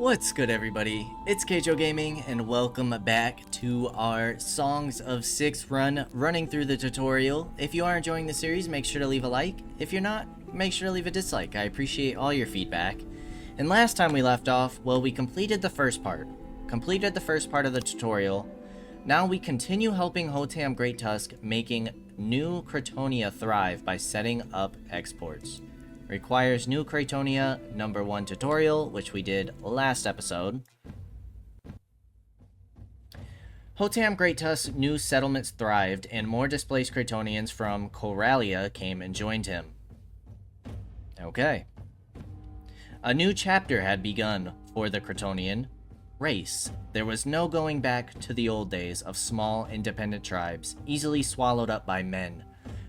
What's good, everybody? It's Kaige-O Gaming, and welcome back to our Songs of 6 run, running through the tutorial. If you are enjoying the series, make sure to leave a like. If you're not, make sure to leave a dislike. I appreciate all your feedback. And last time we left off, well, we completed the first part. Completed the first part of the tutorial. Now we continue helping Hotam Great Tusk making new Cratonia thrive by setting up exports. Requires new Cratonia number 1 tutorial, which we did last episode. Hotam Great Tusk's new settlements thrived, and more displaced Cratonians from Coralia came and joined him. Okay. A new chapter had begun for the Cratonian race. There was no going back to the old days of small, independent tribes, easily swallowed up by men.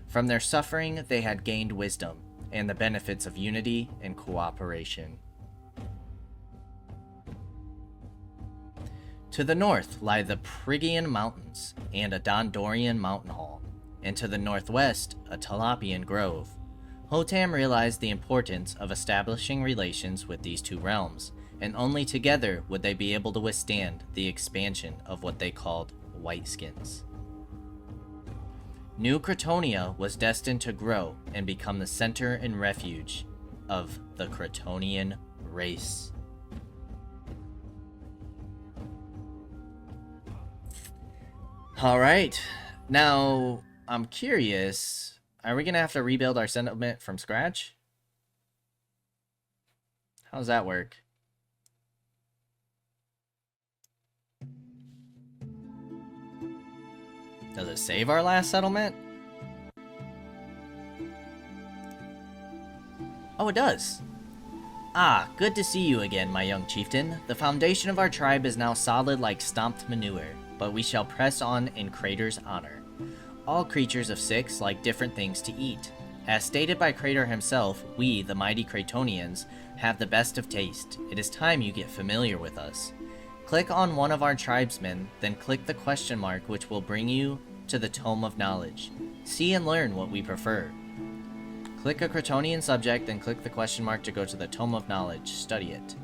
From their suffering, they had gained wisdom and the benefits of unity and cooperation. To the north lie the Phrygian Mountains and a Dondorian mountain hall, and to the northwest a Talapian grove. Hotam realized the importance of establishing relations with these two realms, and only together would they be able to withstand the expansion of what they called Whiteskins. New Cratonia was destined to grow and become the center and refuge of the Cratonian race. Alright, now I'm curious, are we gonna have to rebuild our settlement from scratch? How does that work? Does it save our last settlement? Oh, it does. Ah, good to see you again, my young chieftain. The foundation of our tribe is now solid like stomped manure, but we shall press on in Crater's honor. All creatures of 6 like different things to eat. As stated by Crater himself, we, the mighty Cratonians, have the best of taste. It is time you get familiar with us. Click on one of our tribesmen, then click the question mark, which will bring you to the Tome of Knowledge. See and learn what we prefer. Click a Cratonian subject, then click the question mark to go to the Tome of Knowledge. Study it.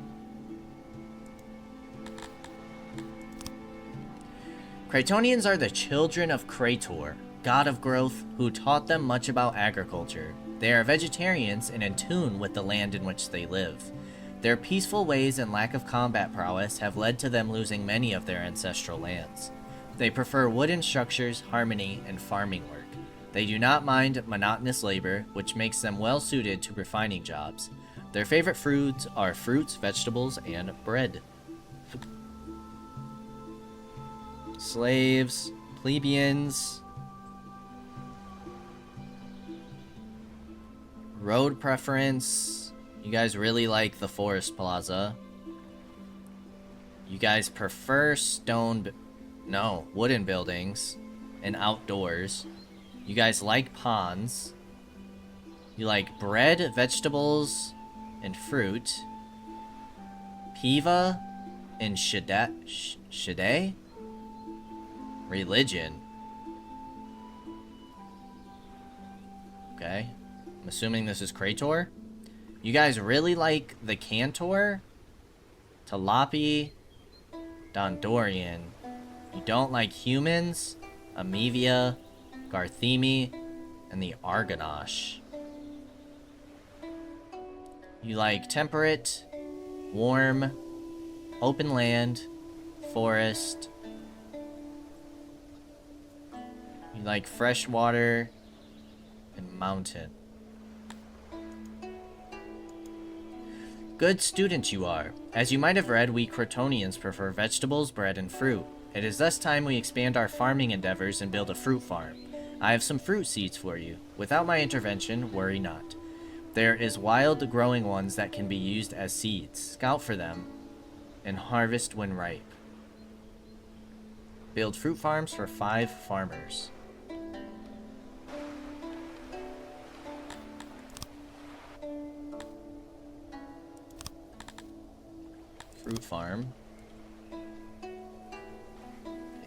Cratonians are the children of Crator, god of growth, who taught them much about agriculture. They are vegetarians and in tune with the land in which they live. Their peaceful ways and lack of combat prowess have led to them losing many of their ancestral lands. They prefer wooden structures, harmony, and farming work. They do not mind monotonous labor, which makes them well suited to refining jobs. Their favorite foods are fruits, vegetables, and bread. Slaves, plebeians, road preference. You guys really like the forest plaza. You guys prefer wooden buildings and outdoors. You guys like ponds. You like bread, vegetables, and fruit. Piva and Shade? Religion. Okay. I'm assuming this is Crator. You guys really like the Cantor, Talapi, Dondorian. You don't like humans, Amevia, Garthemi, and the Argonash. You like temperate, warm, open land, forest. You like fresh water and mountain. Good student you are. As you might have read, we Cratonians prefer vegetables, bread, and fruit. It is thus time we expand our farming endeavors and build a fruit farm. I have some fruit seeds for you. Without my intervention, worry not. There is wild growing ones that can be used as seeds. Scout for them and harvest when ripe. Build fruit farms for 5 farmers. Fruit farm.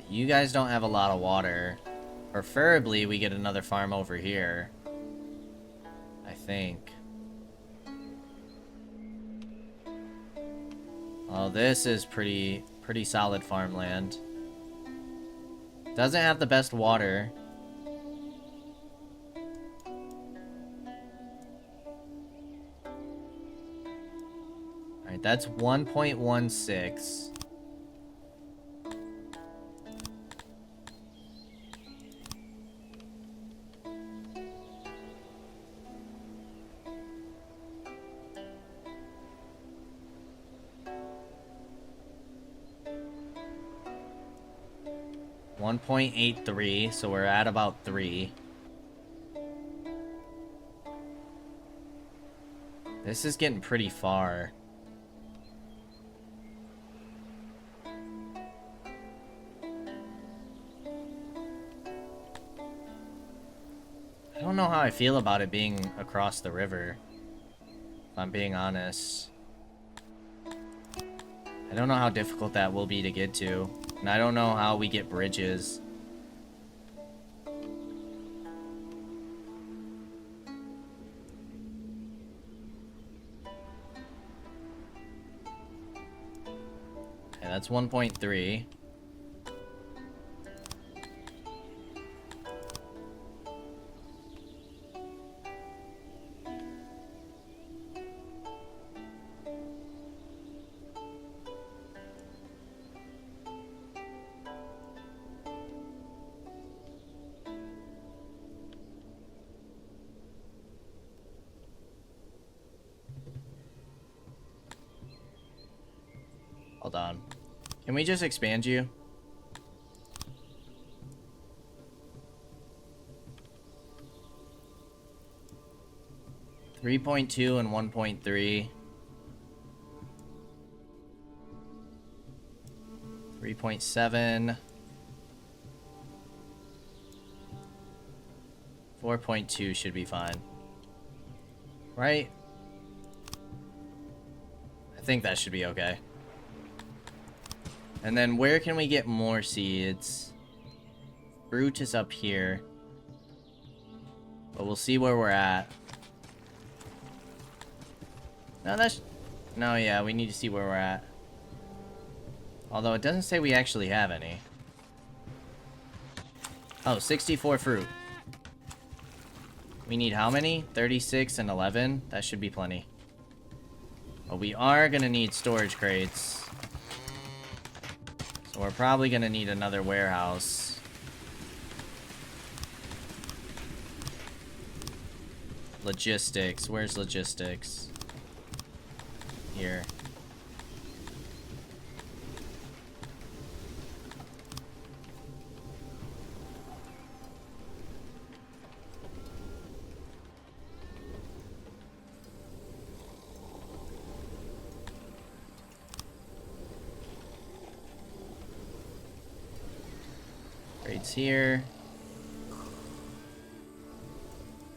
You guys don't have a lot of water. Preferably we get another farm over here. I think. Oh, this is pretty solid farmland. Doesn't have the best water. Alright, that's 1.16. .83, so we're at about 3. This is getting pretty far. I don't know how I feel about it being across the river, if I'm being honest. I don't know how difficult that will be to get to, and I don't know how we get bridges. Okay, that's 1.3. Hold on. Can we just expand you? .2 and 1.3. 3.7. 4.2 should be fine. Right? I think that should be okay. And then where can we get more seeds? Fruit is up here. But we'll see where we're at. No, yeah, we need to see where we're at. Although it doesn't say we actually have any. Oh, 64 fruit. We need how many? 36 and 11? That should be plenty. But we are gonna need storage crates. So we're probably gonna need another warehouse. Logistics. Where's logistics? Here. Crates here.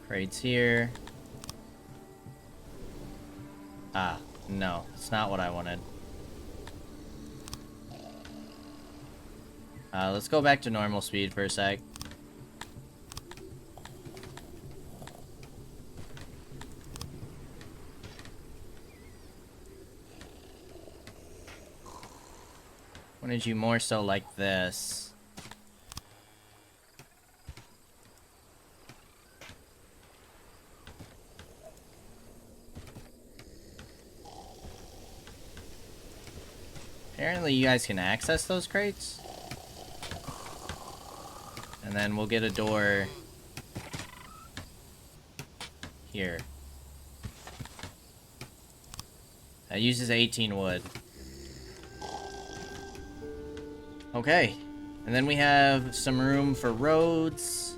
Crates here. Ah, no. It's not what I wanted. Let's go back to normal speed for a sec. Wanted you more so like this. Apparently you guys can access those crates. And then we'll get a door here. That uses 18 wood. Okay. And then we have some room for roads.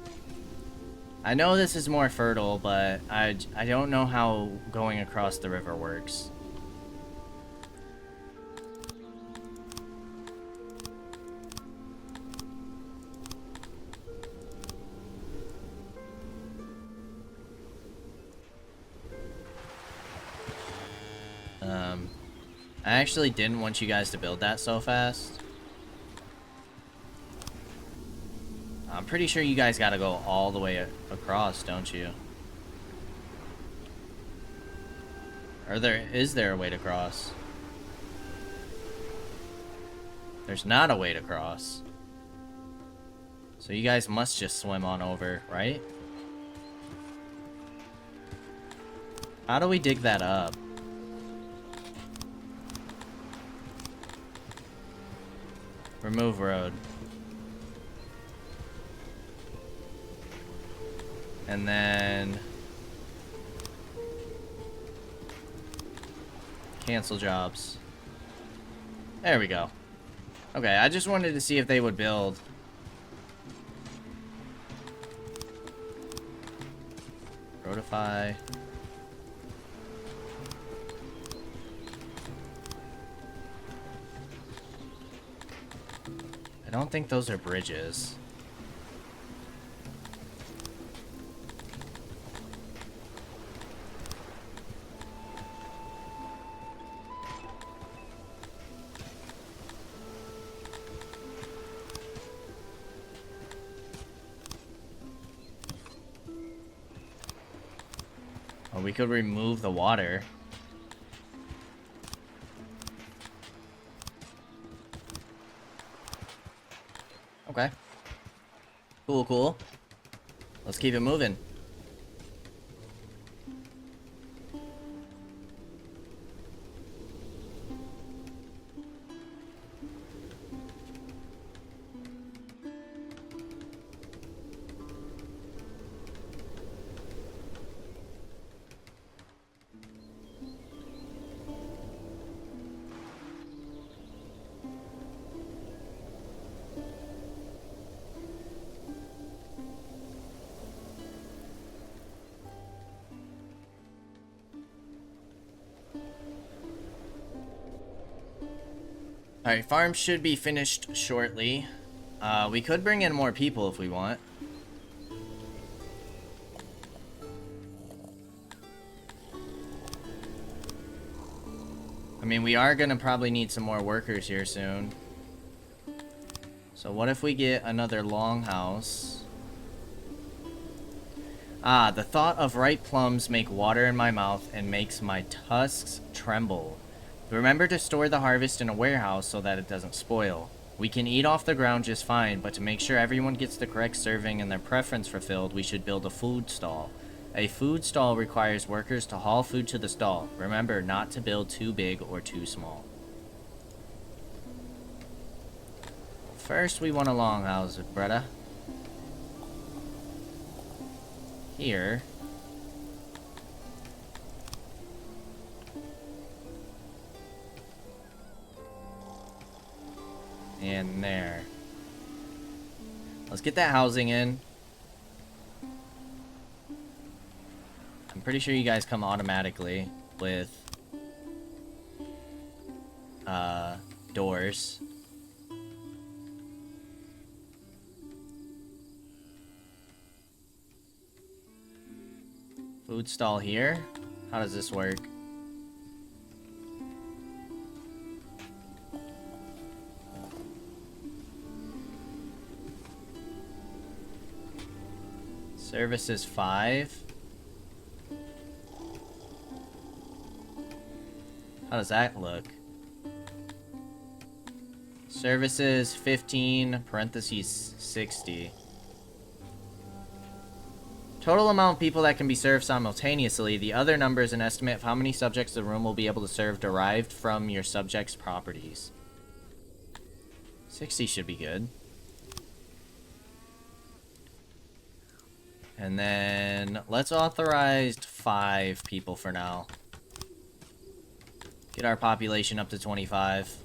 I know this is more fertile, but I don't know how going across the river works. I actually didn't want you guys to build that so fast. I'm pretty sure you guys gotta go all the way across, don't you? Or is there a way to cross? There's not a way to cross. So you guys must just swim on over, right? How do we dig that up? Remove road. And then... cancel jobs. There we go. Okay, I just wanted to see if they would build. Roadify. I don't think those are bridges. Oh, we could remove the water. Okay. Cool, cool. Let's keep it moving. Alright, farm should be finished shortly. We could bring in more people if we want. I mean, we are gonna probably need some more workers here soon. So what if we get another longhouse? Ah, the thought of ripe plums make water in my mouth and makes my tusks tremble. Remember to store the harvest in a warehouse so that it doesn't spoil. We can eat off the ground just fine, but to make sure everyone gets the correct serving and their preference fulfilled, we should build a food stall. A food stall requires workers to haul food to the stall. Remember not to build too big or too small. First, we want a longhouse, Bretta. Here. And there. Let's get that housing in. I'm pretty sure you guys come automatically with doors. Food stall here. How does this work? Services 5. How does that look? Services 15, parentheses 60. Total amount of people that can be served simultaneously. The other number is an estimate of how many subjects the room will be able to serve derived from your subject's properties. 60 should be good. And then let's authorize 5 people for now. Get our population up to 25.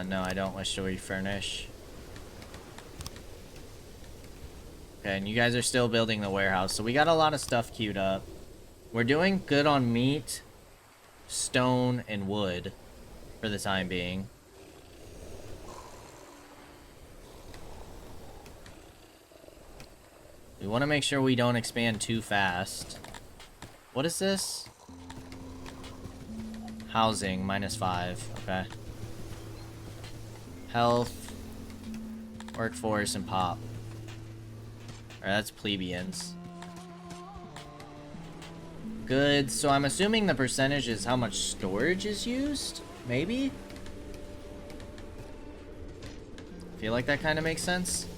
No, I don't wish to refurnish. Okay, and you guys are still building the warehouse, so we got a lot of stuff queued up. We're doing good on meat, stone, and wood for the time being. We want to make sure we don't expand too fast. What is this? Housing, -5. Okay. Health, workforce, and pop. Alright, that's plebeians. Good, so I'm assuming the percentage is how much storage is used? Maybe? Feel like that kind of makes sense?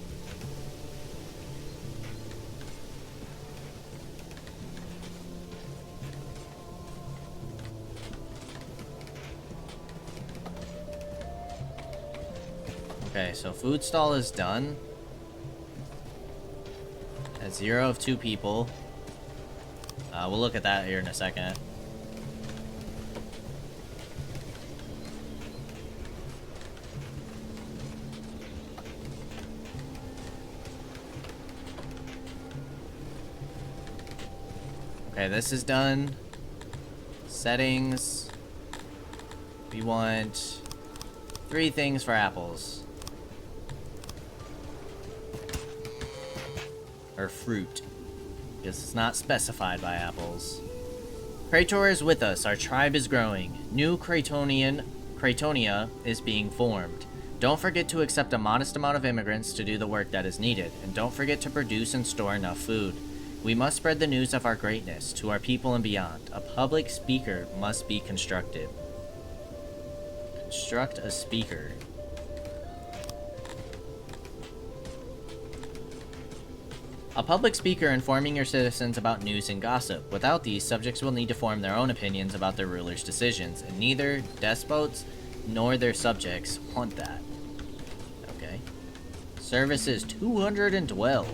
Okay, so food stall is done. At 0 of 2 people. We'll look at that here in a second. Okay, this is done. Settings. We want 3 things for apples. Or fruit. Because it's not specified by apples. Krator is with us. Our tribe is growing. New Kratonia is being formed. Don't forget to accept a modest amount of immigrants to do the work that is needed. And don't forget to produce and store enough food. We must spread the news of our greatness to our people and beyond. A public speaker must be constructed. Construct a speaker. A public speaker informing your citizens about news and gossip. Without these, subjects will need to form their own opinions about their rulers' decisions, and neither despots nor their subjects want that. Okay. Services 212.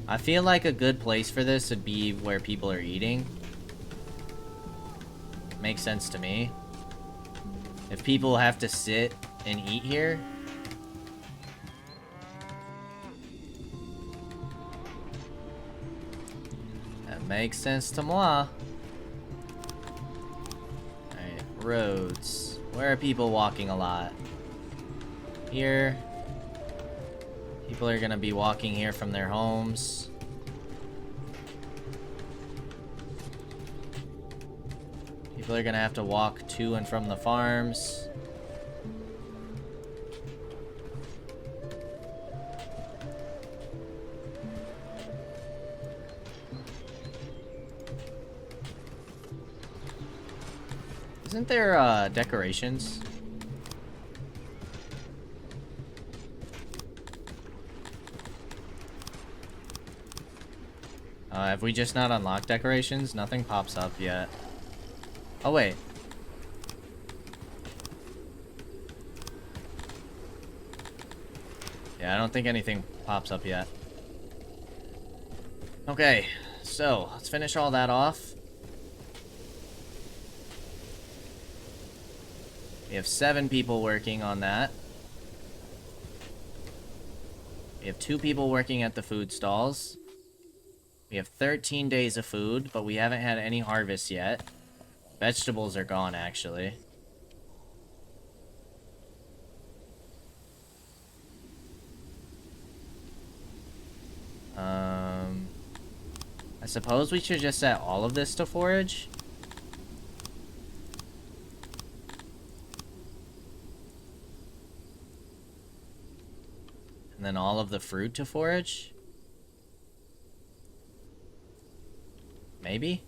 I feel like a good place for this would be where people are eating. Makes sense to me. If people have to sit and eat here. That makes sense to moi. Alright, roads. Where are people walking a lot? Here. People are gonna be walking here from their homes. People are gonna have to walk to and from the farms. Isn't there, decorations? Have we just not unlocked decorations? Nothing pops up yet. Oh, wait. Yeah, I don't think anything pops up yet. Okay, so let's finish all that off. We have 7 people working on that. We have 2 people working at the food stalls. We have 13 days of food, but we haven't had any harvest yet. Vegetables are gone, actually. I suppose we should just set all of this to forage. And then all of the fruit to forage. Maybe?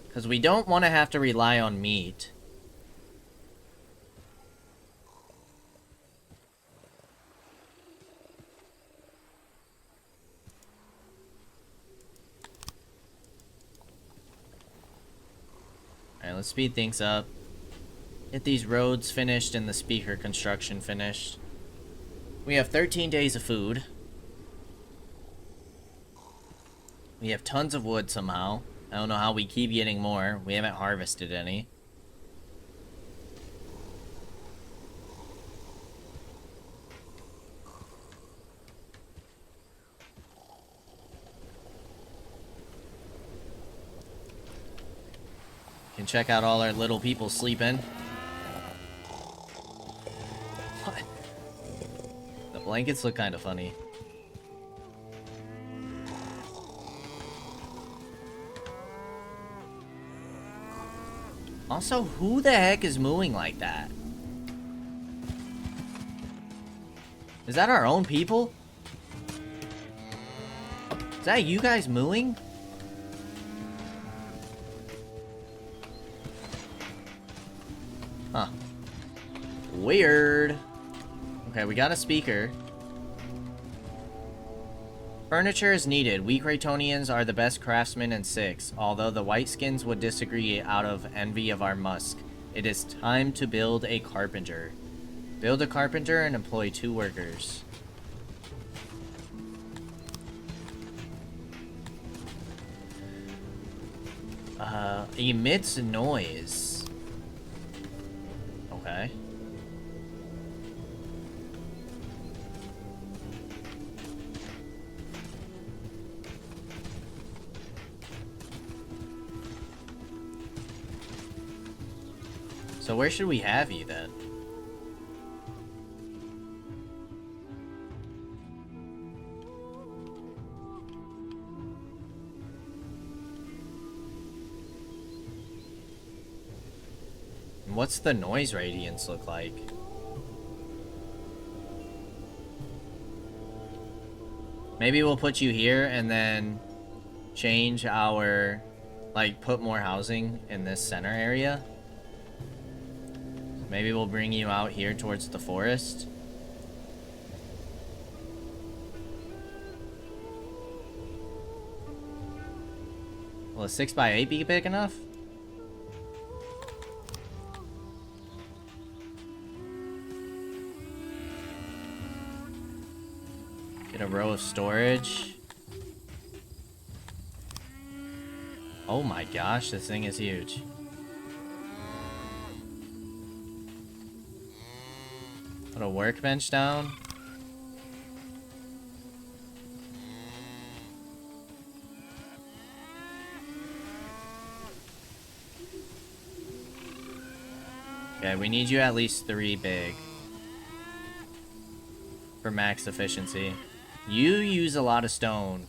Because we don't want to have to rely on meat. Alright, let's speed things up. Get these roads finished and the speaker construction finished. We have 13 days of food. We have tons of wood somehow. I don't know how we keep getting more. We haven't harvested any. Can check out all our little people sleeping. What? The blankets look kind of funny. Also, who the heck is mooing like that? Is that our own people? Is that you guys mooing? Huh. Weird. Okay, we got a speaker. Furniture is needed. We Kraytonians are the best craftsmen in 6, although the Whiteskins would disagree out of envy of our musk. It is time to build a carpenter. Build a carpenter and employ 2 workers. Emits noise. Okay. So where should we have you then? What's the noise radiance look like? Maybe we'll put you here and then change our, like, put more housing in this center area. Maybe we'll bring you out here towards the forest. Will a 6x8 be big enough? Get a row of storage. Oh my gosh, this thing is huge. Put a workbench down. Okay, we need you at least 3 big for max efficiency. You use a lot of stone.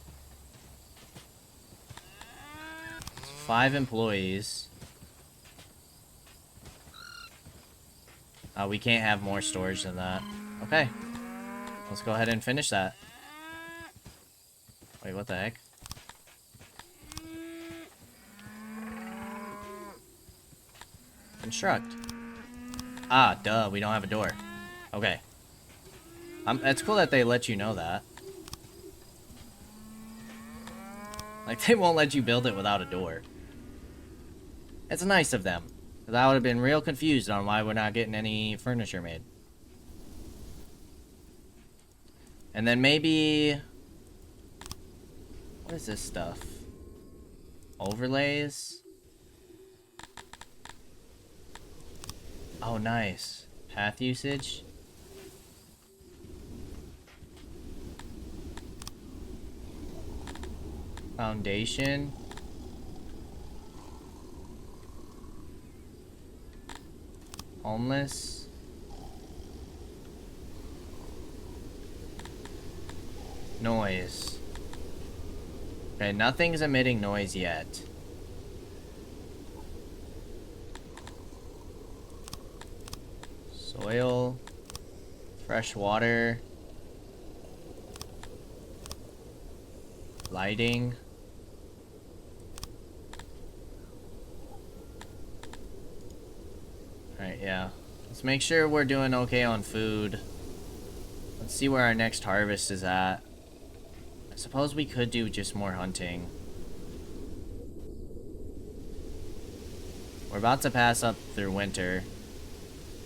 5 employees. We can't have more storage than that. Okay. Let's go ahead and finish that. Wait, what the heck? Construct. Ah, duh, we don't have a door. Okay. It's cool that they let you know that. Like, they won't let you build it without a door. It's nice of them. Because I would have been real confused on why we're not getting any furniture made. And then maybe... What is this stuff? Overlays? Oh, nice. Path usage? Foundation? Homeless? Noise. Okay, nothing's emitting noise yet. Soil. Fresh water. Lighting. Alright, yeah. Let's make sure we're doing okay on food. Let's see where our next harvest is at. I suppose we could do just more hunting. We're about to pass up through winter.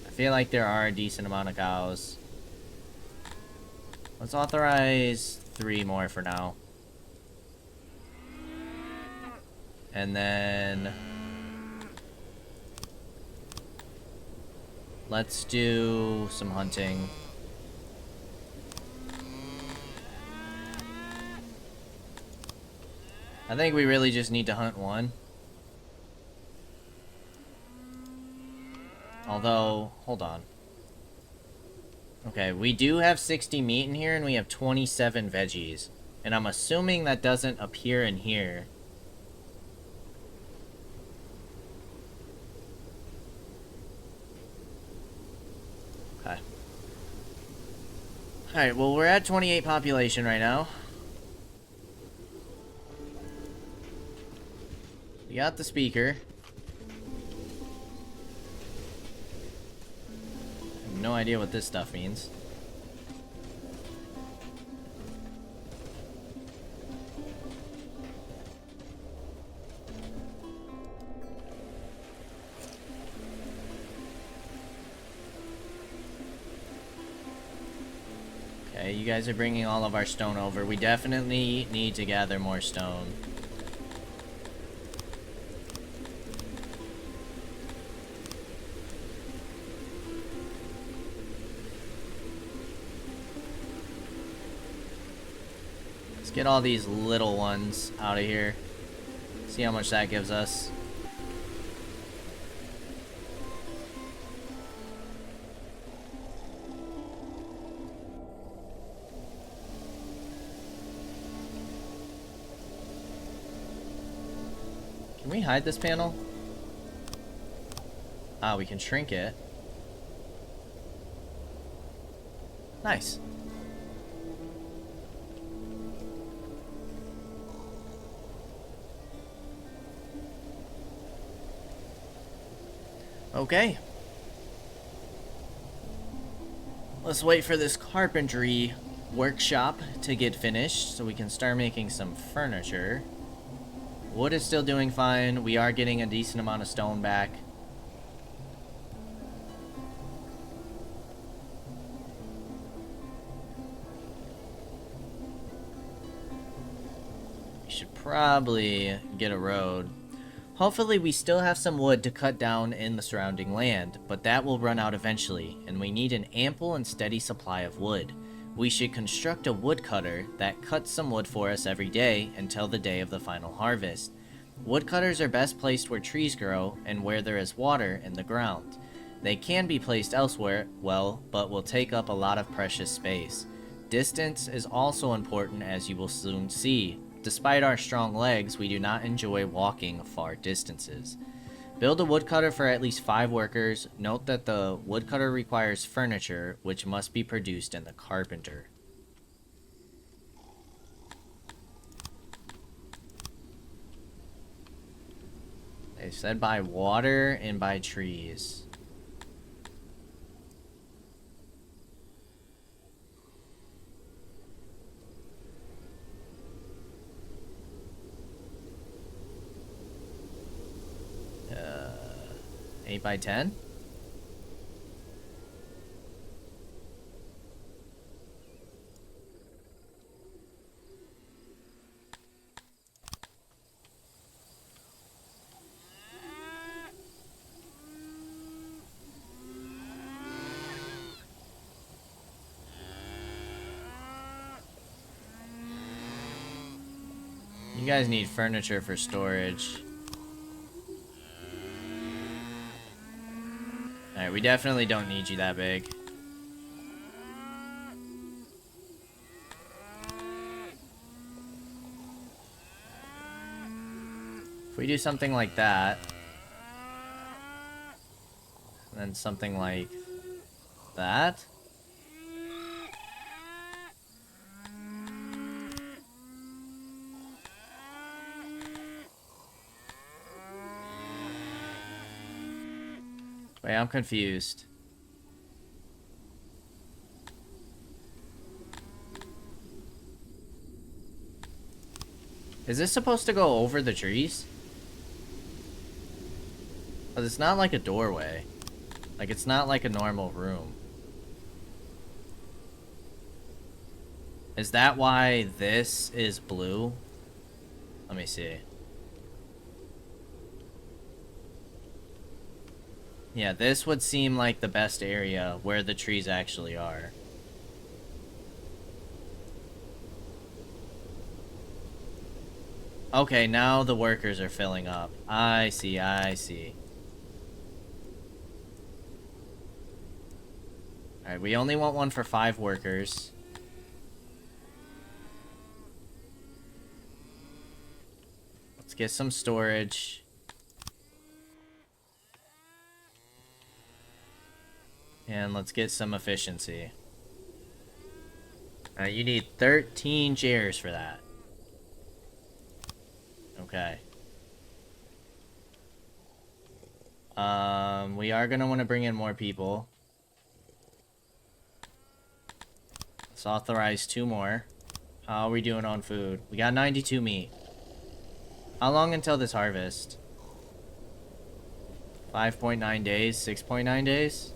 I feel like there are a decent amount of cows. Let's authorize 3 more for now. And then... let's do some hunting. I think we really just need to hunt 1. Although, hold on. Okay, we do have 60 meat in here and we have 27 veggies. And I'm assuming that doesn't appear in here. Okay. Alright, well, we're at 28 population right now. We got the speaker. I have no idea what this stuff means. Okay, you guys are bringing all of our stone over. We definitely need to gather more stone. Let's get all these little ones out of here. See how much that gives us. Can we hide this panel? Ah, we can shrink it. Nice. Okay. Let's wait for this carpentry workshop to get finished so we can start making some furniture. Wood is still doing fine. We are getting a decent amount of stone back. We should probably get a road. Hopefully we still have some wood to cut down in the surrounding land, but that will run out eventually, and we need an ample and steady supply of wood. We should construct a woodcutter that cuts some wood for us every day until the day of the final harvest. Woodcutters are best placed where trees grow and where there is water in the ground. They can be placed elsewhere, well, but will take up a lot of precious space. Distance is also important, as you will soon see. Despite our strong legs, we do not enjoy walking far distances. Build a woodcutter for at least 5 workers. Note that the woodcutter requires furniture, which must be produced in the carpenter. They said by water and by trees. Uh, 8 by 10? You guys need furniture for storage. Alright, we definitely don't need you that big. If we do something like that, and then something like that. Wait, I'm confused. Is this supposed to go over the trees? But it's not like a doorway. Like, it's not like a normal room. Is that why this is blue? Let me see. Yeah, this would seem like the best area where the trees actually are. Okay, now the workers are filling up. I see, I see. Alright, we only want one for 5 workers. Let's get some storage. And let's get some efficiency. You need 13 chairs for that. Okay. We are gonna want to bring in more people. Let's authorize 2 more. How are we doing on food? We got 92 meat. How long until this harvest? 5.9 days? 6.9 days?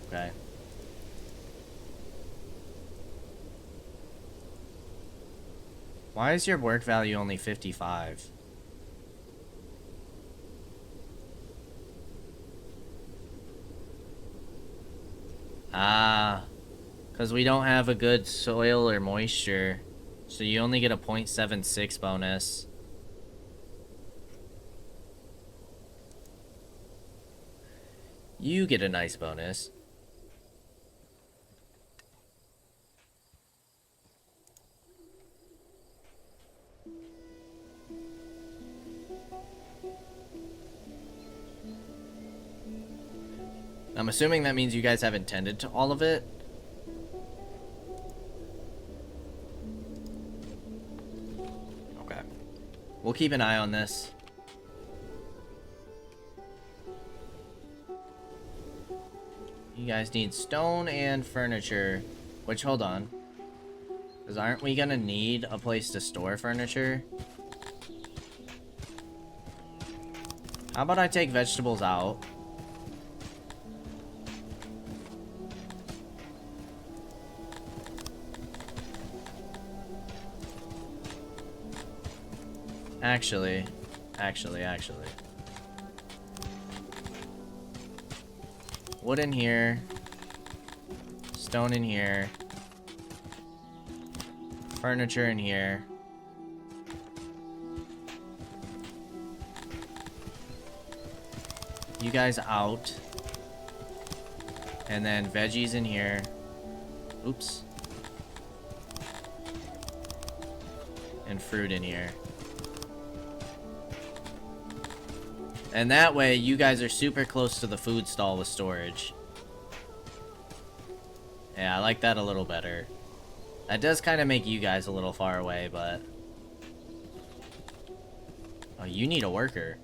Okay. Why is your work value only 55? Ah, because we don't have a good soil or moisture. So you only get a 0.76 bonus. You get a nice bonus. I'm assuming that means you guys haven't tended to all of it. Okay. We'll keep an eye on this. You guys need stone and furniture. Which, hold on. Because aren't we gonna need a place to store furniture? How about I take vegetables out? Actually. Wood in here. Stone in here. Furniture in here. You guys out. And then veggies in here. Oops. And fruit in here. And that way, you guys are super close to the food stall with storage. Yeah, I like that a little better. That does kind of make you guys a little far away, but... Oh, you need a worker.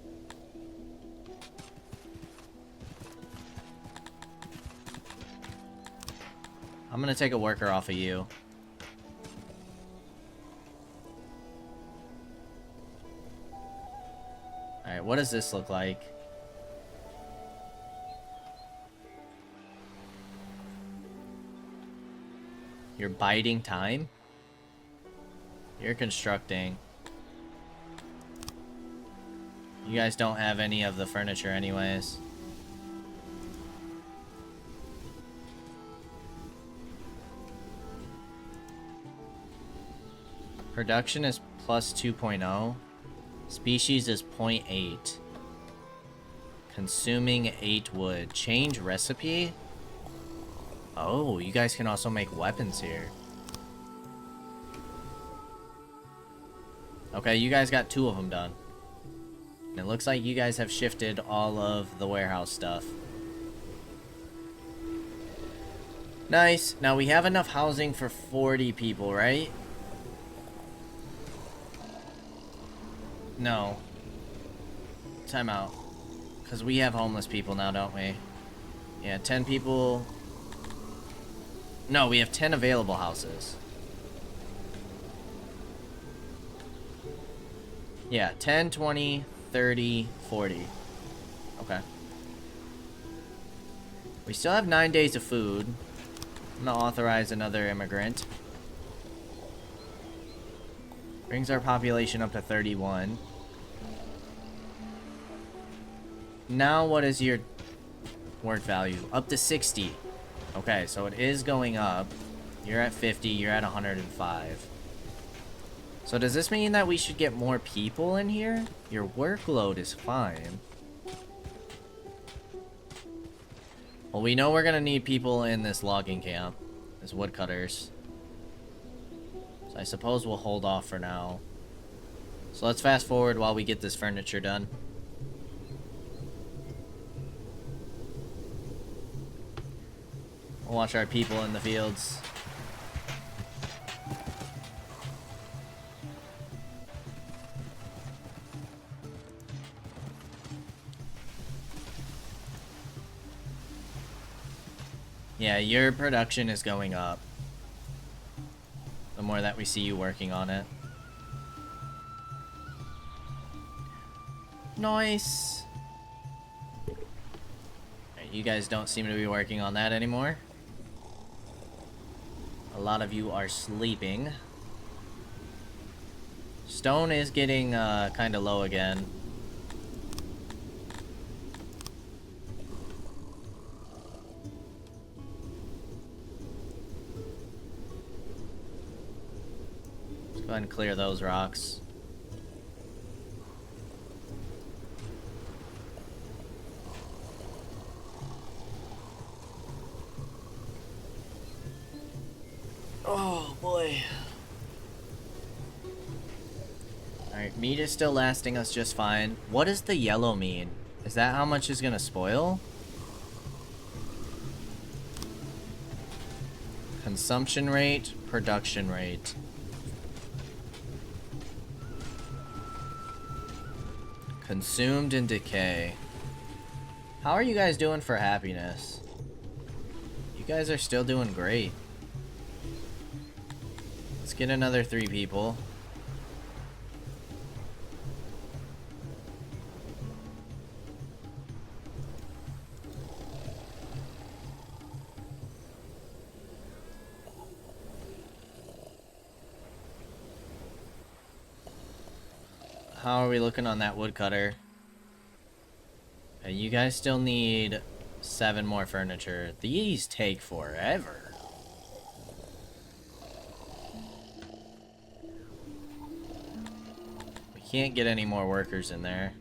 I'm gonna take a worker off of you. Alright, what does this look like? You're biding time? You're constructing. You guys don't have any of the furniture anyways. Production is plus 2.0. Species is 0.8. Consuming 8 wood. Change recipe? Oh, you guys can also make weapons here. Okay, you guys got 2 of them done. And it looks like you guys have shifted all of the warehouse stuff. Nice. Now we have enough housing for 40 people, right? No. Time out. Because we have homeless people now, don't we? Yeah, 10 people. No, we have 10 available houses. Yeah, 10, 20, 30, 40. Okay. We still have 9 days of food. I'm gonna authorize another immigrant. Brings our population up to 31. Now what is your work value? Up to 60. Okay, so it is going up. You're at 50, you're at 105. So does this mean that we should get more people in here? Your workload is fine. Well, we know we're gonna need people in this logging camp. As woodcutters. So I suppose we'll hold off for now. So let's fast forward while we get this furniture done. Watch our people in the fields. Yeah, your production is going up. The more that we see you working on it. Nice. Right, you guys don't seem to be working on that anymore. A lot of you are sleeping. Stone is getting kind of low again. Let's go ahead and clear those rocks. Oh boy. Alright, meat is still lasting us just fine. What does the yellow mean? Is that how much is gonna spoil? Consumption rate, production rate. Consumed and decay. How are you guys doing for happiness? You guys are still doing great. Let's get another 3 people. How are we looking on that woodcutter? Okay, you guys still need 7 more furniture. These take forever. We can't get any more workers in there.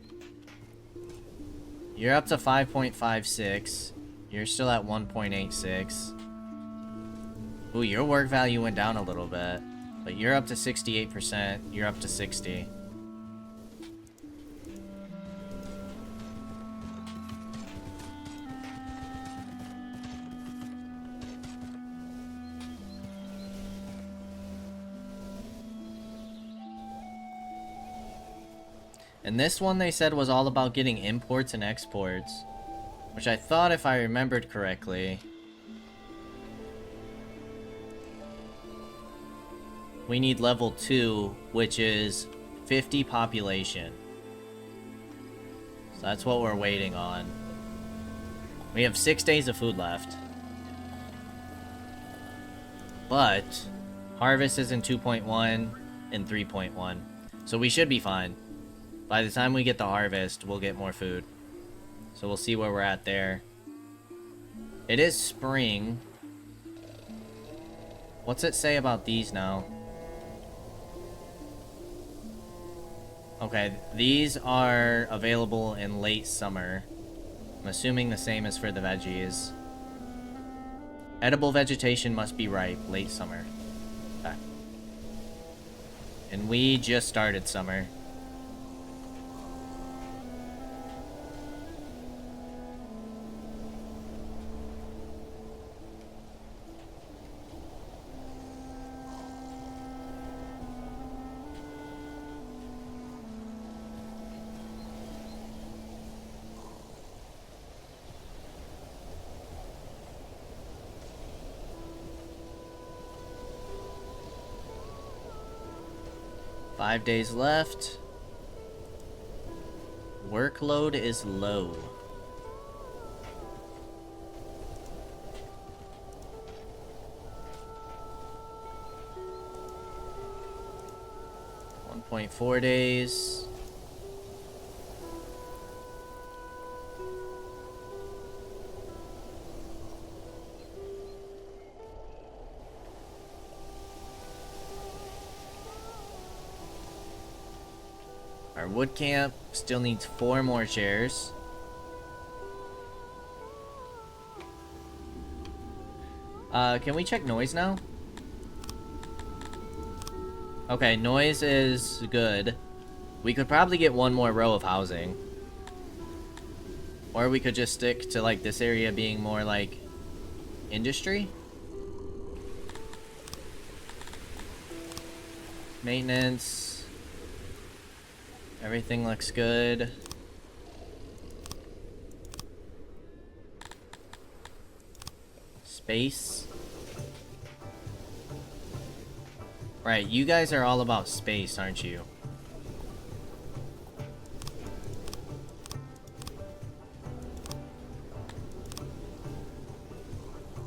You're up to 5.56. You're still at 1.86. Ooh, your work value went down a little bit. But you're up to 68%. You're up to 60. And this one they said was all about getting imports and exports. Which I thought, if I remembered correctly, we need level 2, which is 50 population. So that's what we're waiting on. We have 6 days of food left. But harvest is in 2.1 and 3.1. So we should be fine. By the time we get the harvest, we'll get more food. So we'll see where we're at there. It is spring. What's it say about these now? Okay, these are available in late summer. I'm assuming the same as for the veggies. Edible vegetation must be ripe late summer. Okay. And we just started summer. Five days left. Workload is low. .4 days. Our wood camp still needs 4 more chairs. Can we check noise now? Okay, noise is good. We could probably get 1 more row of housing. Or we could just stick to, like, this area being more, like, Industry? Maintenance. Everything looks good. Space. Right, you guys are all about space, aren't you?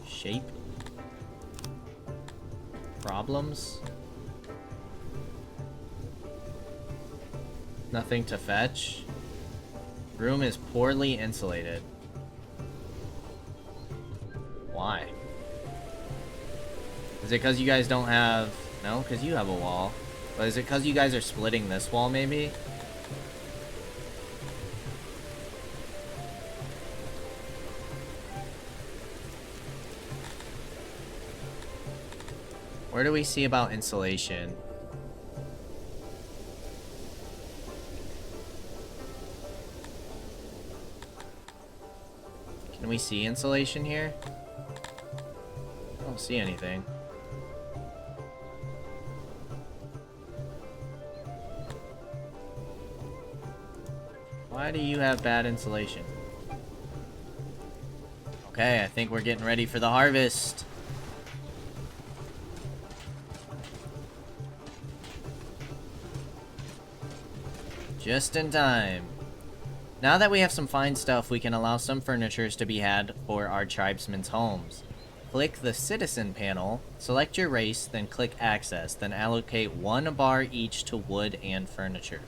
Shape. Problems. Nothing to fetch. Room is poorly insulated. Why? Is it because you guys don't have... No, because you have a wall. But is it because you guys are splitting this wall, maybe? Where do we see about insulation? Can we see insulation here? I don't see anything. Why do you have bad insulation? Okay, I think we're getting ready for the harvest. Just in time. Now that we have some fine stuff, we can allow some furnitures to be had for our tribesmen's homes. Click the Citizen panel, select your race, then click Access, then allocate 1 bar each to wood and furniture.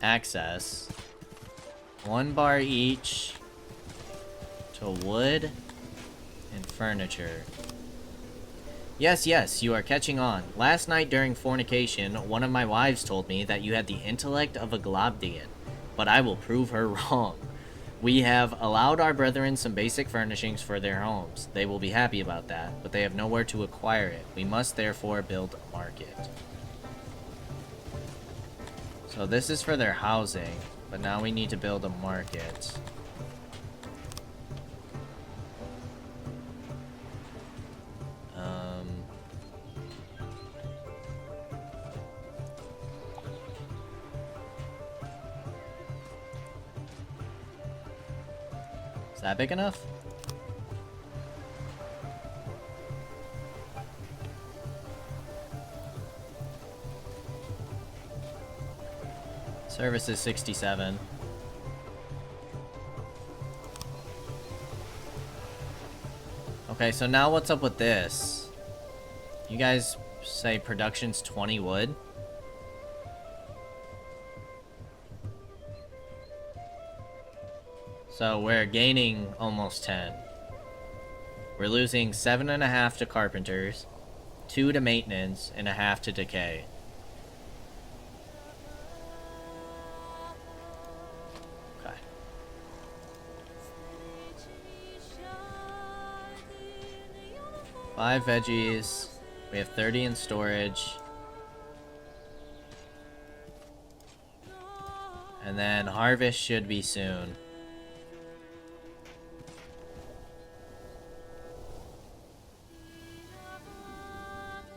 Access. 1 bar each to wood and furniture. Yes, yes, you are catching on. Last night during fornication, one of my wives told me that you had the intellect of a Globdian, but I will prove her wrong. We have allowed our brethren some basic furnishings for their homes. They will be happy about that, but they have nowhere to acquire it. We must therefore build a market. So this is for their housing, but now we need to build a market. Is that big enough? Service is 67. Okay, so now what's up with this? You guys say production's 20 wood? So we're gaining almost 10. We're losing 7.5 to carpenters, 2 to maintenance, and 1/2 to decay. Okay. Five veggies. We have 30 in storage. And then harvest should be soon.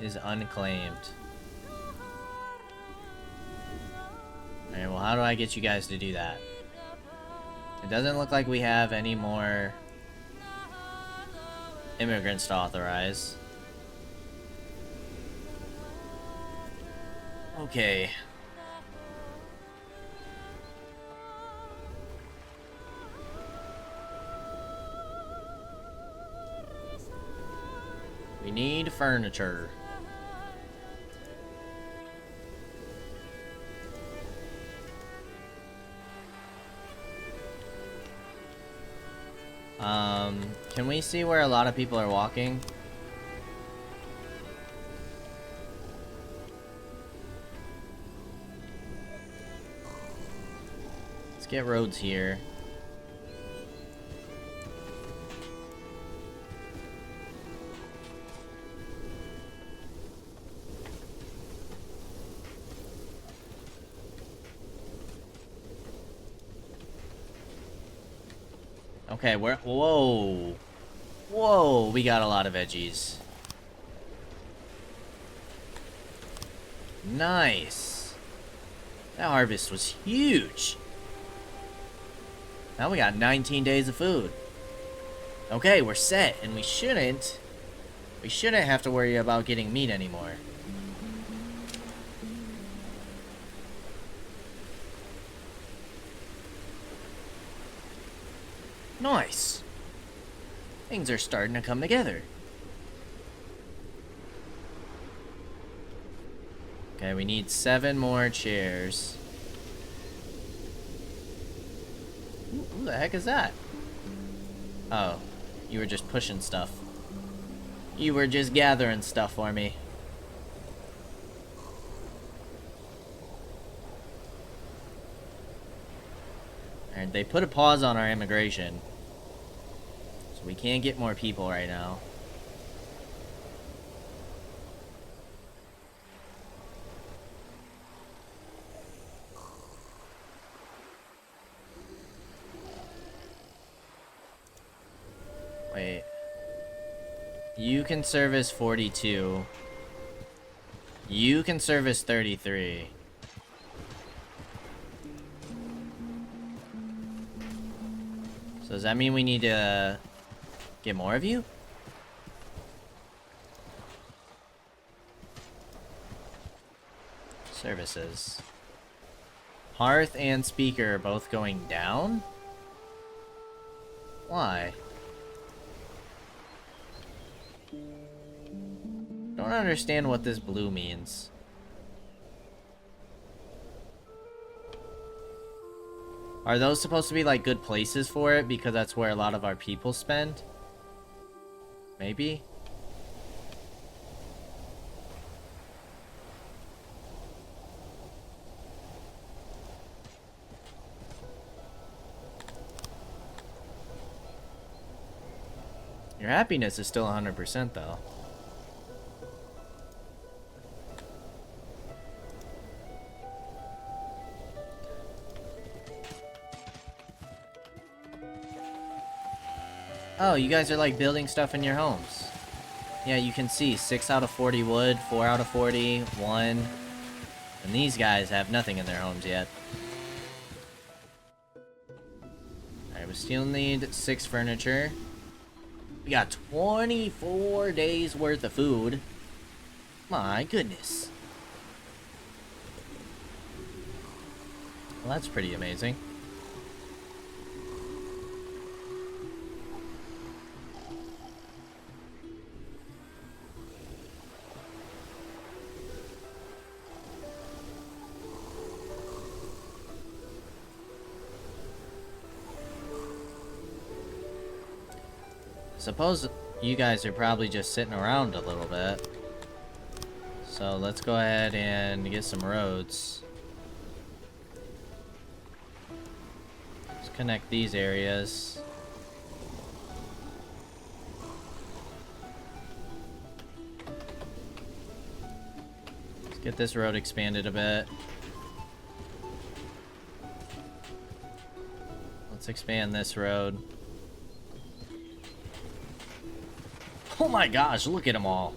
Is unclaimed. Alright, well, how do I get you guys to do that? It doesn't look like we have any more immigrants to authorize. Okay. We need furniture. Can we see where a lot of people are walking? Let's get roads here. Okay, we're... Whoa. Whoa, we got a lot of veggies. Nice. That harvest was huge. Now we got 19 days of food. Okay, we're set, and we shouldn't have to worry about getting meat anymore. Nice. Things are starting to come together. Okay, we need 7 more chairs. Ooh, who the heck is that? Oh, you were just pushing stuff. You were just gathering stuff for me. Alright, they put a pause on our immigration. So we can't get more people right now. Wait. You can service 42. You can service 33. So does that mean we need to get more of you? Services. Hearth and speaker are both going down? Why? Don't understand what this blue means. Are those supposed to be like good places for it because that's where a lot of our people spend? Maybe? Your happiness is still 100% though. Oh, you guys are like building stuff in your homes. Yeah, you can see 6 out of 40 wood, 4 out of 40, 1. And these guys have nothing in their homes yet. Alright, we still need 6 furniture. We got 24 days worth of food. My goodness. Well, that's pretty amazing. Suppose you guys are probably just sitting around a little bit. So let's go ahead and get some roads. Let's connect these areas. Let's get this road expanded a bit. Let's expand this road. Oh my gosh, look at them all.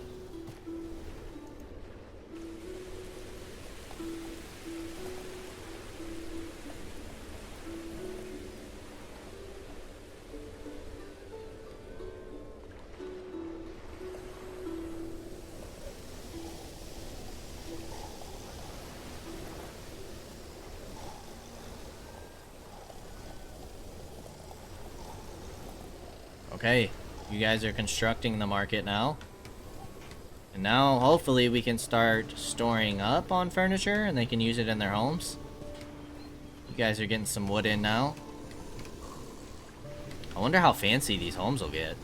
Okay. You guys are constructing the market now. And now, hopefully, we can start storing up on furniture and they can use it in their homes. You guys are getting some wood in now. I wonder how fancy these homes will get.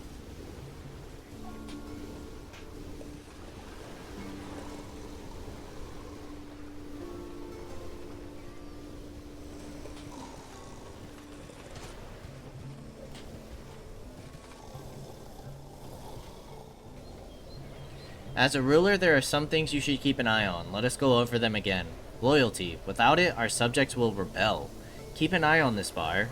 As a ruler, there are some things you should keep an eye on. Let us go over them again. Loyalty. Without it, our subjects will rebel. Keep an eye on this bar.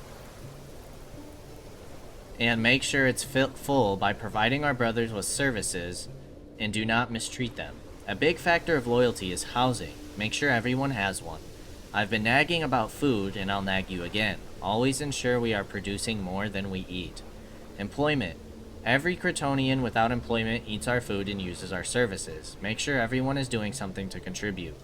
And make sure it's full by providing our brothers with services and do not mistreat them. A big factor of loyalty is housing. Make sure everyone has one. I've been nagging about food, and I'll nag you again. Always ensure we are producing more than we eat. Employment. Every Kryptonian without employment eats our food and uses our services. Make sure everyone is doing something to contribute.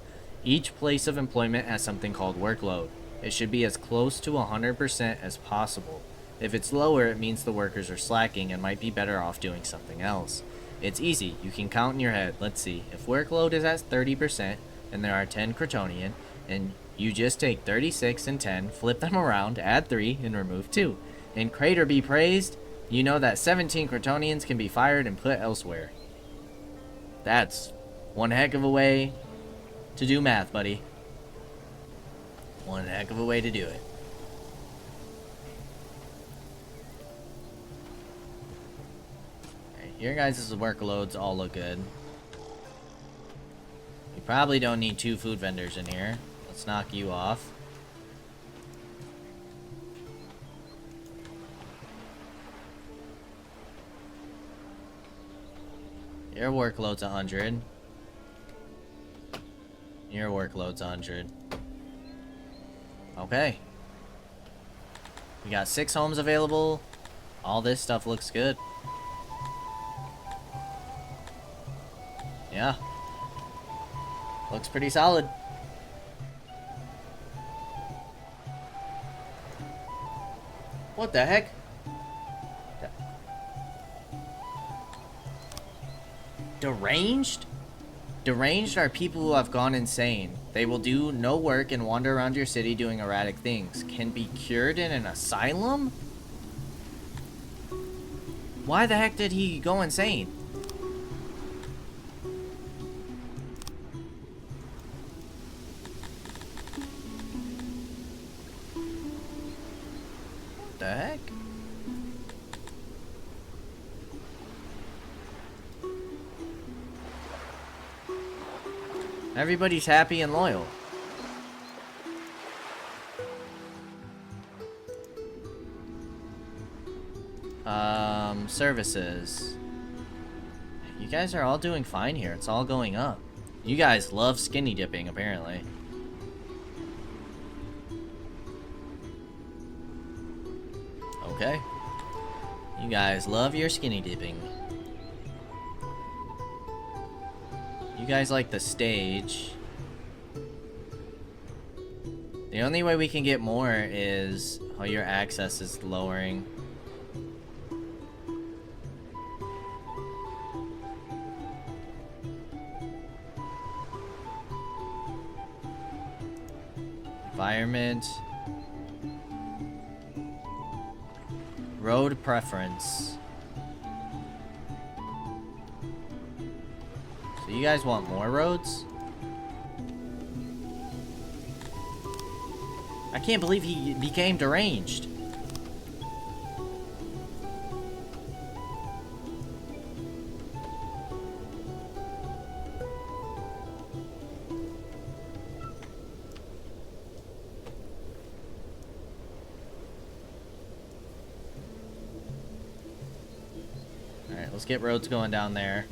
Each place of employment has something called workload. It should be as close to 100% as possible. If it's lower, it means the workers are slacking and might be better off doing something else. It's easy. You can count in your head. Let's see. If workload is at 30% and there are 10 Kryptonian, and you just take 36 and 10, flip them around, add 3, and remove 2. And Crater be praised, you know that 17 Kryptonians can be fired and put elsewhere. That's one heck of a way to do math, buddy. One heck of a way to do it. Alright, your guys' workloads all look good. You probably don't need 2 food vendors in here. Let's knock you off. Your workload's 100. Your workload's 100. Okay. We got 6 homes available. All this stuff looks good. Yeah. Looks pretty solid. What the heck? Deranged? Deranged are people who have gone insane. They will do no work and wander around your city doing erratic things. Can be cured in an asylum? Why the heck did he go insane? What the heck? Everybody's happy and loyal. Services. You guys are all doing fine here. It's all going up. You guys love skinny dipping, apparently. Okay. You guys love your skinny dipping. You guys like the stage. The only way we can get more is... Oh, your access is lowering. Environment. Road preference. So you guys want more roads? I can't believe he became deranged. Alright, let's get roads going down there.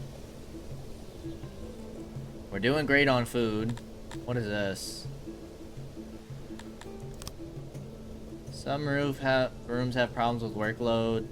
We're doing great on food. What is this? Some rooms have problems with workload.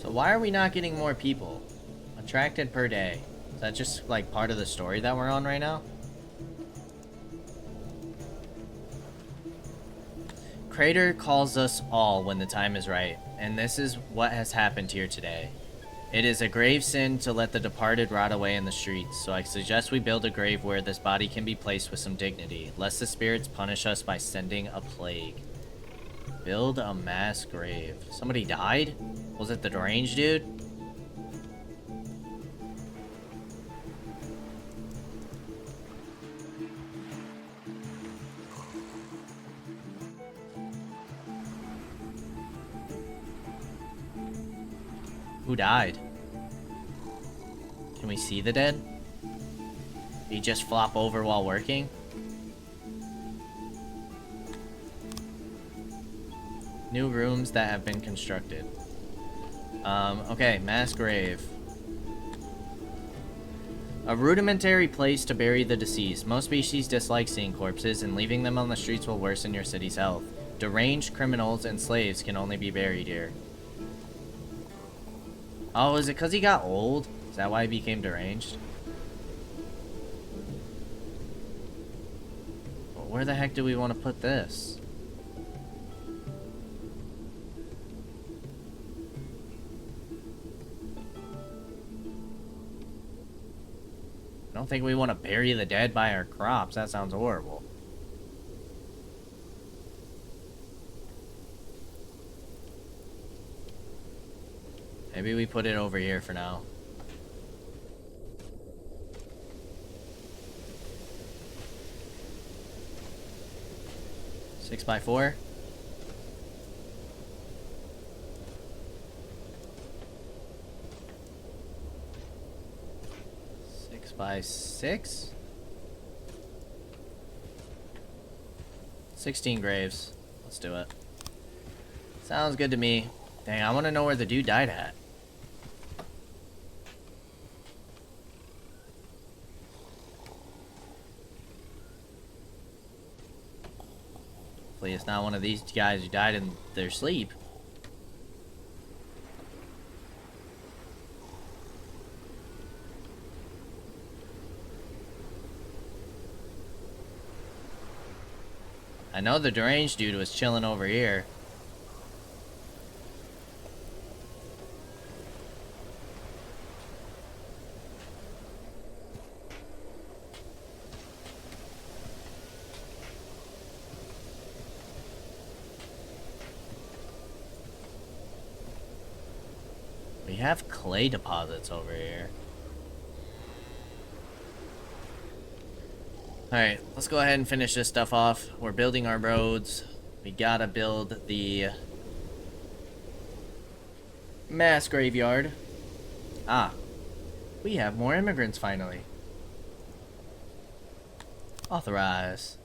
So why are we not getting more people? Attracted per day. Is that just like part of the story that we're on right now? Crater calls us all when the time is right, and this is what has happened here today. It is a grave sin to let the departed rot away in the streets, so I suggest we build a grave where this body can be placed with some dignity, lest the spirits punish us by sending a plague. Build a mass grave. Somebody died? Was it the deranged dude? Who died? Can we see the dead? Did he just flop over while working? New rooms that have been constructed. Okay, mass grave. A rudimentary place to bury the deceased. Most species dislike seeing corpses, and leaving them on the streets will worsen your city's health. Deranged criminals and slaves can only be buried here. Oh, is it because he got old? Is that why he became deranged? Well, where the heck do we want to put this? I don't think we want to bury the dead by our crops. That sounds horrible. Maybe we put it over here for now. Six by 4. By 6? 16 graves. Let's do it. Sounds good to me. Dang, I want to know where the dude died at. Hopefully it's not one of these guys who died in their sleep. I know the deranged dude was chilling over here. We have clay deposits over here. Alright, let's go ahead and finish this stuff off. We're building our roads. We gotta build the mass graveyard. Ah, we have more immigrants finally. Authorize.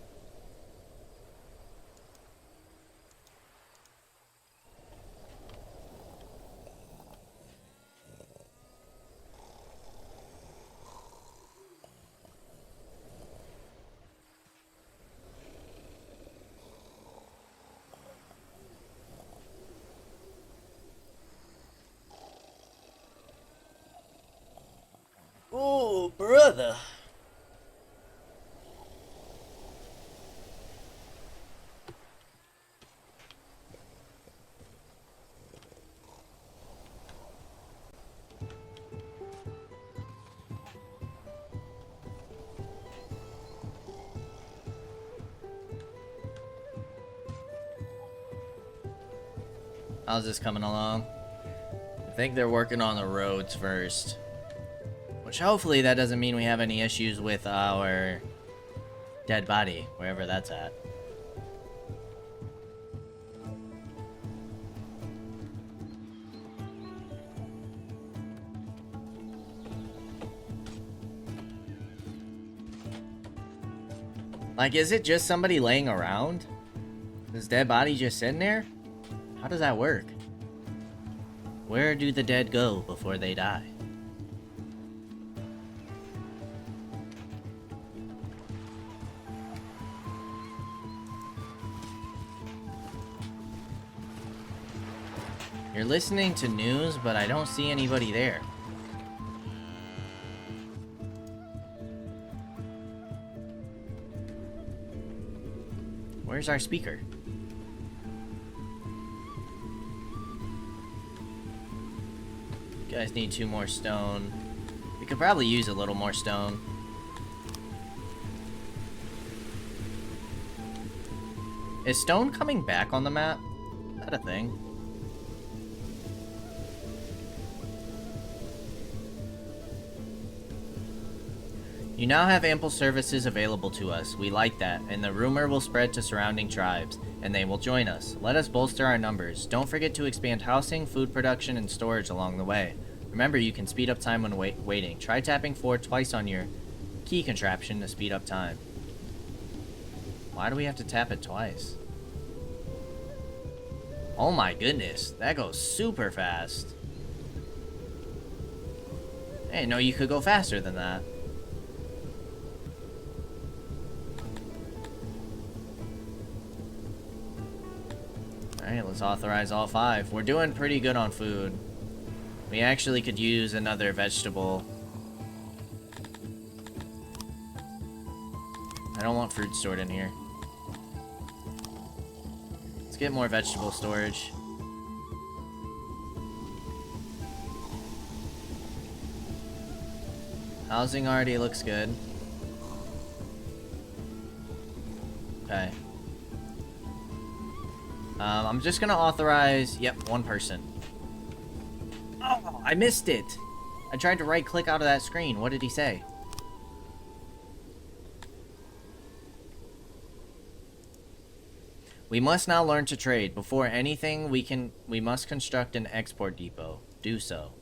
Oh, brother. How's this coming along? I think they're working on the roads first. Which hopefully that doesn't mean we have any issues with our dead body, wherever that's at. Like, is it just somebody laying around? Is dead body just sitting there? How does that work? Where do the dead go before they die? You're listening to news, but I don't see anybody there. Where's our speaker? You guys need 2 more stone. We could probably use a little more stone. Is stone coming back on the map? that a thing? You now have ample services available to us. We like that, and the rumor will spread to surrounding tribes, and they will join us. Let us bolster our numbers. Don't forget to expand housing, food production, and storage along the way. Remember, you can speed up time when waiting. Try tapping forward twice on your key contraption to speed up time. Why do we have to tap it twice? Oh my goodness, that goes super fast. I didn't know you could go faster than that. Alright, let's authorize all 5. We're doing pretty good on food. We actually could use another vegetable. I don't want fruit stored in here. Let's get more vegetable storage. Housing already looks good. Okay. I'm just gonna authorize, yep, 1 person. Oh, I missed it! I tried to right click out of that screen. What did he say? We must now learn to trade. Before anything, we must construct an export depot. Do so.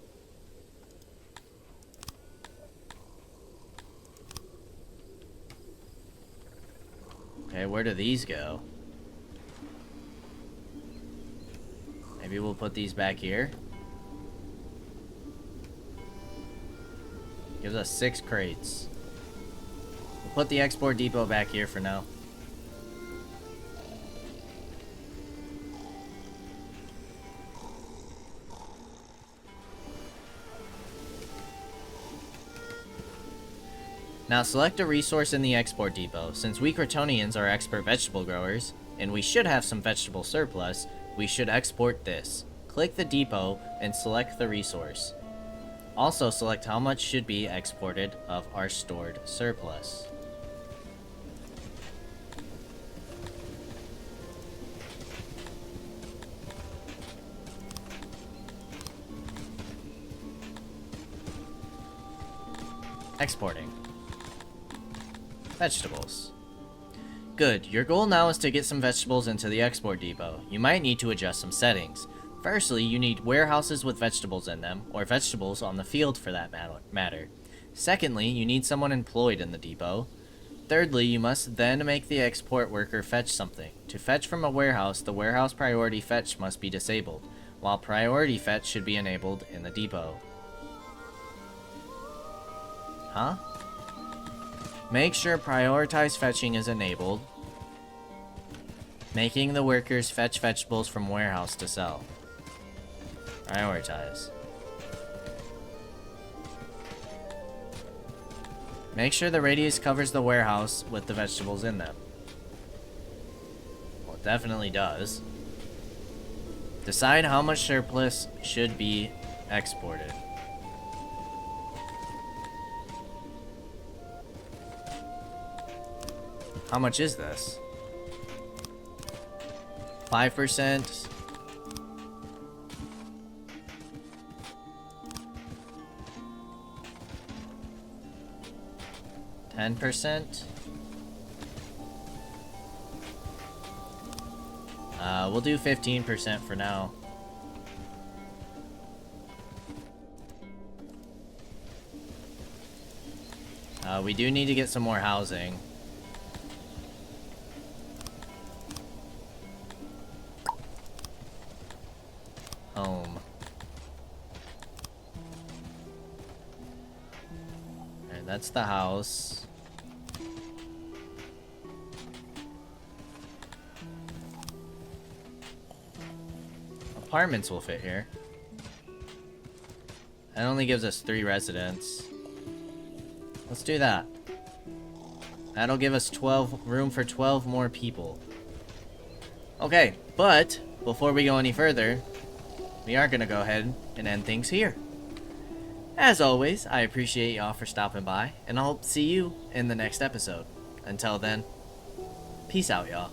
Okay, where do these go? Maybe we'll put these back here. Gives us 6 crates. We'll put the export depot back here for now. Now select a resource in the export depot. Since we Kryptonians are expert vegetable growers, and we should have some vegetable surplus, we should export this. Click the depot and select the resource. Also select how much should be exported of our stored surplus. Exporting. Vegetables. Good, your goal now is to get some vegetables into the export depot. You might need to adjust some settings. Firstly, you need warehouses with vegetables in them, or vegetables on the field for that matter. Secondly, you need someone employed in the depot. Thirdly, you must then make the export worker fetch something. To fetch from a warehouse, the warehouse priority fetch must be disabled, while priority fetch should be enabled in the depot. Huh? Make sure prioritize fetching is enabled, making the workers fetch vegetables from warehouse to sell. Prioritize. Make sure the radius covers the warehouse with the vegetables in them. Well, it definitely does. Decide how much surplus should be exported. How much is this? 5%. 10%. We'll do 15% for now. We do need to get some more housing. Home. And that's the house. Apartments will fit here. That only gives us 3 residents. Let's do that. That'll give us room for 12 more people. Okay, but before we go any further, we are gonna go ahead and end things here. As always, I appreciate y'all for stopping by, and I hope to see you in the next episode. Until then, peace out, y'all.